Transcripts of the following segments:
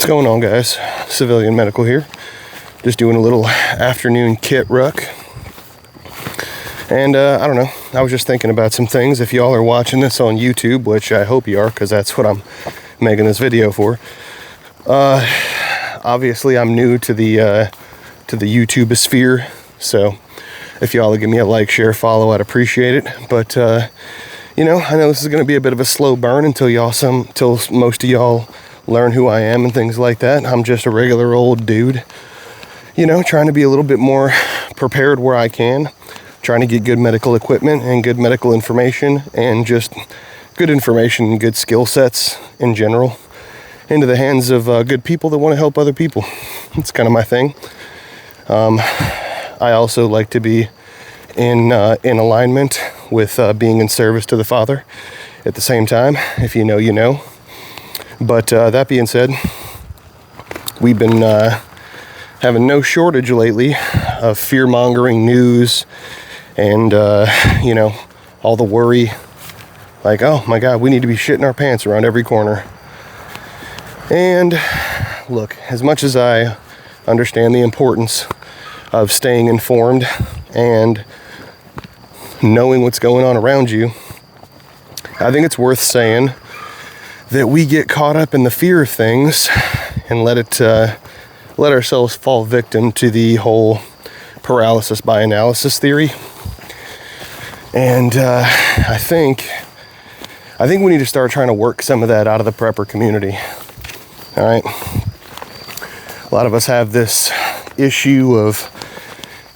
What's going on, guys? Civilian Medical here. Just doing a little afternoon kit ruck. And I don't know, I was just thinking about some things. If y'all are watching this on YouTube, which I hope you are, because that's what I'm making this video for. Obviously I'm new to the YouTube sphere, so if y'all would give me a like, share, follow, I'd appreciate it. But you know, I know this is going to be a bit of a slow burn until most of y'all learn who I am and things like that. I'm just a regular old dude, you know, trying to be a little bit more prepared where I can, trying to get good medical equipment and good medical information and just good information and good skill sets in general into the hands of good people that want to help other people. It's kind of my thing. I also like to be in alignment with being in service to the Father at the same time. If you know, you know. But that being said, we've been having no shortage lately of fear-mongering news and, you know, all the worry. Like, oh my God, we need to be shitting our pants around every corner. And look, as much as I understand the importance of staying informed and knowing what's going on around you, I think it's worth saying that we get caught up in the fear of things and let ourselves fall victim to the whole paralysis by analysis theory. And I think we need to start trying to work some of that out of the prepper community. All right. A lot of us have this issue of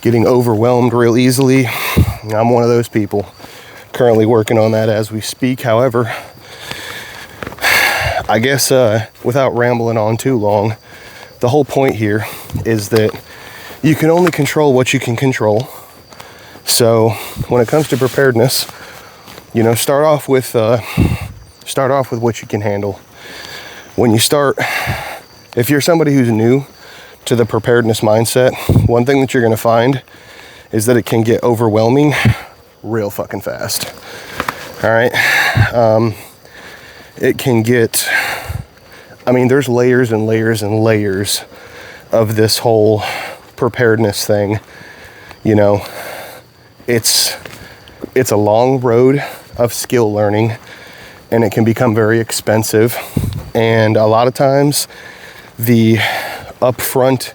getting overwhelmed real easily. I'm one of those people, currently working on that as we speak. However, I guess without rambling on too long, the whole point here is that you can only control what you can control. So when it comes to preparedness, you know, start off with what you can handle. When you start, if you're somebody who's new to the preparedness mindset, one thing that you're going to find is that it can get overwhelming real fucking fast. All right. It can get, I mean, there's layers and layers and layers of this whole preparedness thing. You know, it's a long road of skill learning, and it can become very expensive. And a lot of times the upfront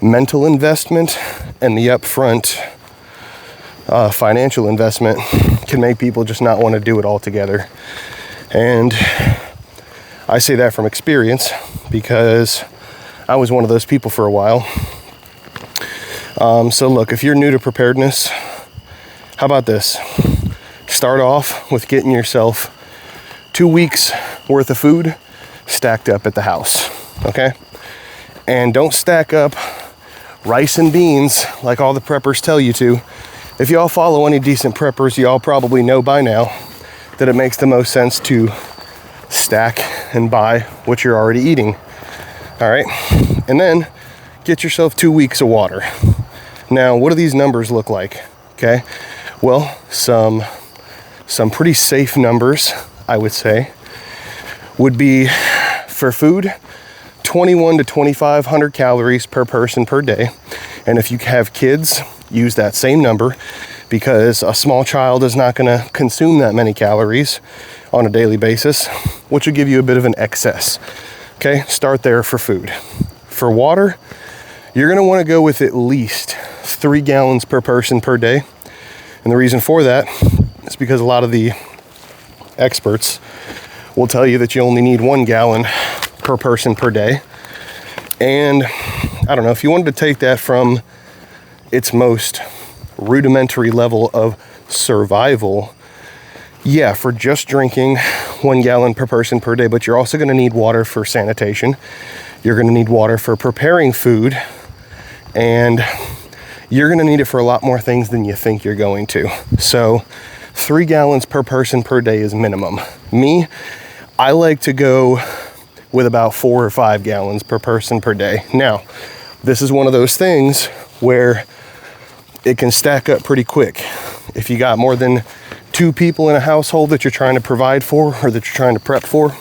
mental investment and the upfront financial investment can make people just not want to do it altogether. And I say that from experience because I was one of those people for a while. So look, if you're new to preparedness, how about this? Start off with getting yourself 2 weeks worth of food stacked up at the house, okay? And don't stack up rice and beans like all the preppers tell you to. If y'all follow any decent preppers, y'all probably know by now that it makes the most sense to stack and buy what you're already eating. All right. And then get yourself 2 weeks of water. Now, what do these numbers look like? Okay. Well, some pretty safe numbers, I would say, would be for food, 21 to 2,500 calories per person per day. And if you have kids, use that same number, because a small child is not going to consume that many calories on a daily basis, which will give you a bit of an excess. Okay, start there for food. For water, you're going to want to go with at least 3 gallons per person per day. And the reason for that is because a lot of the experts will tell you that you only need 1 gallon per person per day. And I don't know, if you wanted to take that from its most rudimentary level of survival, yeah, for just drinking 1 gallon per person per day, but you're also going to need water for sanitation. You're going to need water for preparing food, and you're going to need it for a lot more things than you think you're going to. So 3 gallons per person per day is minimum. Me, I like to go with about 4 or 5 gallons per person per day. Now, this is one of those things where it can stack up pretty quick. If you got more than 2 people in a household that you're trying to provide for or that you're trying to prep for,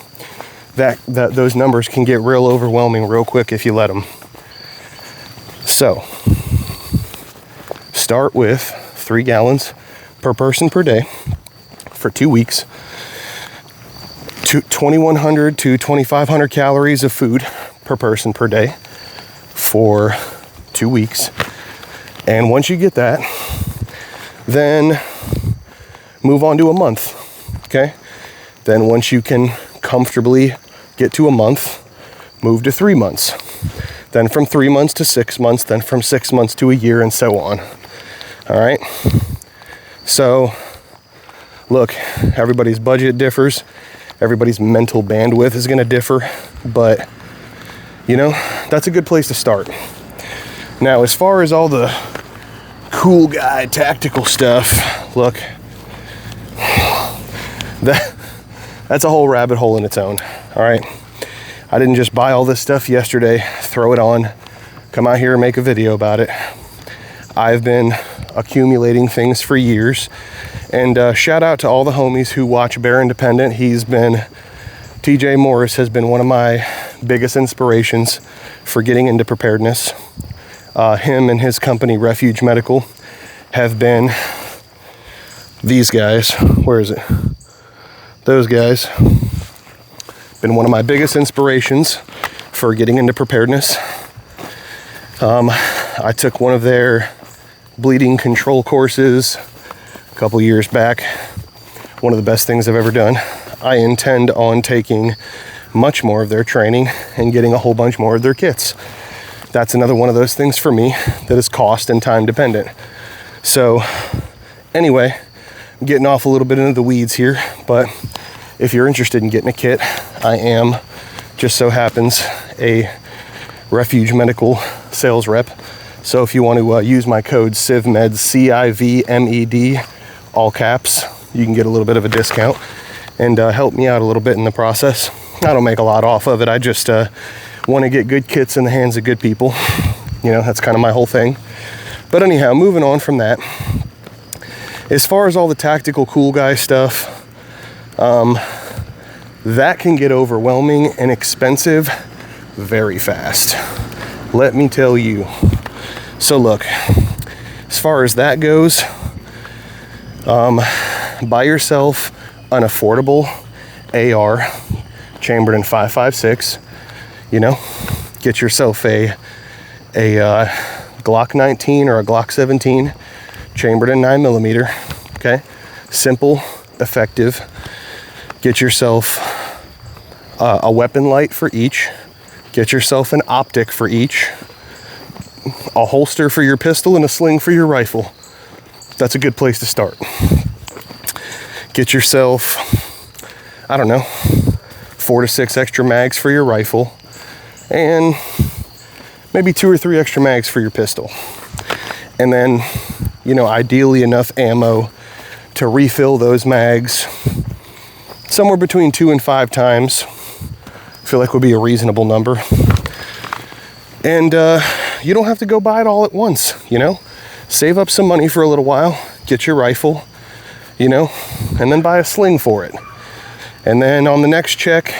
those numbers can get real overwhelming real quick if you let them. So start with 3 gallons per person per day for 2 weeks. 2,100 to 2,500 calories of food per person per day for 2 weeks. And once you get that, then move on to a month, okay? Then once you can comfortably get to a month, move to 3 months. Then from 3 months to 6 months, then from 6 months to a year, and so on. All right? So, look, everybody's budget differs. Everybody's mental bandwidth is going to differ. But, you know, that's a good place to start. Now, as far as all the cool guy tactical stuff, look, that's a whole rabbit hole in its own. All right? I didn't just buy all this stuff yesterday, throw it on, come out here and make a video about it. I've been accumulating things for years. And shout out to all the homies who watch Bear Independent. TJ Morris has been one of my biggest inspirations for getting into preparedness. Him and his company, Refuge Medical, have been these guys. Where is it? Those guys. Been one of my biggest inspirations for getting into preparedness. I took one of their bleeding control courses a couple years back. One of the best things I've ever done. I intend on taking much more of their training and getting a whole bunch more of their kits. That's another one of those things for me that is cost and time dependent. So anyway, I'm getting off a little bit into the weeds here, but if you're interested in getting a kit, I am, just so happens, a Refuge Medical sales rep. So if you want to use my code CIVMED, CIVMED, all caps, you can get a little bit of a discount and help me out a little bit in the process. I don't make a lot off of it. I just want to get good kits in the hands of good people. You know, that's kind of my whole thing. But anyhow, moving on from that. As far as all the tactical cool guy stuff, that can get overwhelming and expensive very fast. Let me tell you. So look, as far as that goes, buy yourself an affordable AR, chambered in 5.56. You know, get yourself a Glock 19 or a Glock 17, chambered in 9mm. Okay, simple, effective. Get yourself a weapon light for each. Get yourself an optic for each. A holster for your pistol and a sling for your rifle. That's a good place to start. Get yourself, I don't know, 4 to 6 extra mags for your rifle and maybe 2 or 3 extra mags for your pistol. And then, you know, ideally enough ammo to refill those mags somewhere between 2 and 5 times. I feel like would be a reasonable number. And you don't have to go buy it all at once, you know. Save up some money for a little while, get your rifle, you know, and then buy a sling for it. And then on the next check,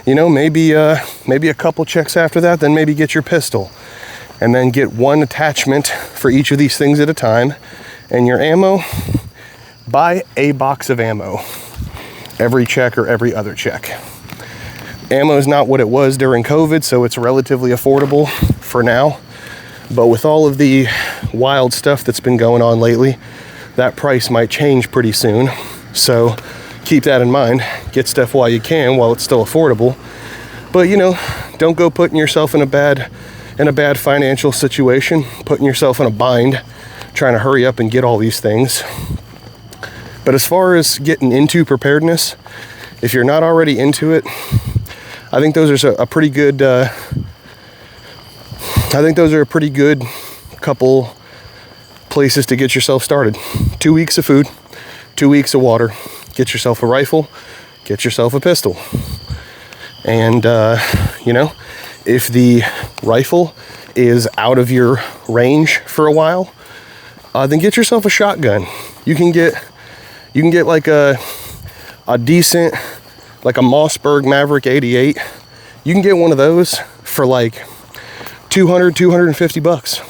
you know, maybe a couple checks after that, then maybe get your pistol. And then get one attachment for each of these things at a time. And your ammo, buy a box of ammo every check or every other check. Ammo is not what it was during COVID, so it's relatively affordable for now. But with all of the wild stuff that's been going on lately, that price might change pretty soon. So keep that in mind. Get stuff while you can, while it's still affordable. But, you know, don't go putting yourself in a bad financial situation, putting yourself in a bind, trying to hurry up and get all these things. But as far as getting into preparedness, if you're not already into it, I think those are a pretty good couple places to get yourself started. 2 weeks of food, 2 weeks of water. Get yourself a rifle, get yourself a pistol. And, you know, if the rifle is out of your range for a while, then get yourself a shotgun. You can get like a decent like a Mossberg Maverick 88. You can get one of those for like 250 bucks.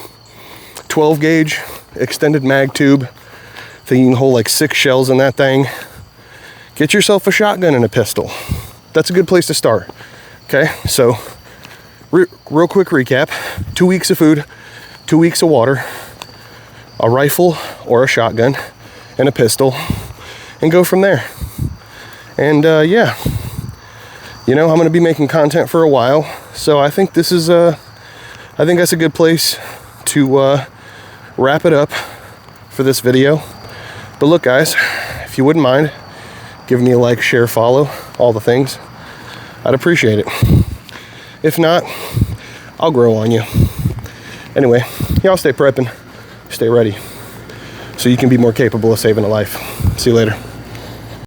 12 gauge extended mag tube. I think you can hold like 6 shells in that thing. Get yourself a shotgun and a pistol. That's a good place to start. Okay, so real quick recap. 2 weeks of food, 2 weeks of water, a rifle or a shotgun, and a pistol, and go from there. And yeah, you know, I'm gonna be making content for a while, so I think this is I think that's a good place to wrap it up for this video. But look, guys, if you wouldn't mind giving me a like, share, follow, all the things, I'd appreciate it. If not, I'll grow on you. Anyway, y'all stay prepping, stay ready, so you can be more capable of saving a life. See you later.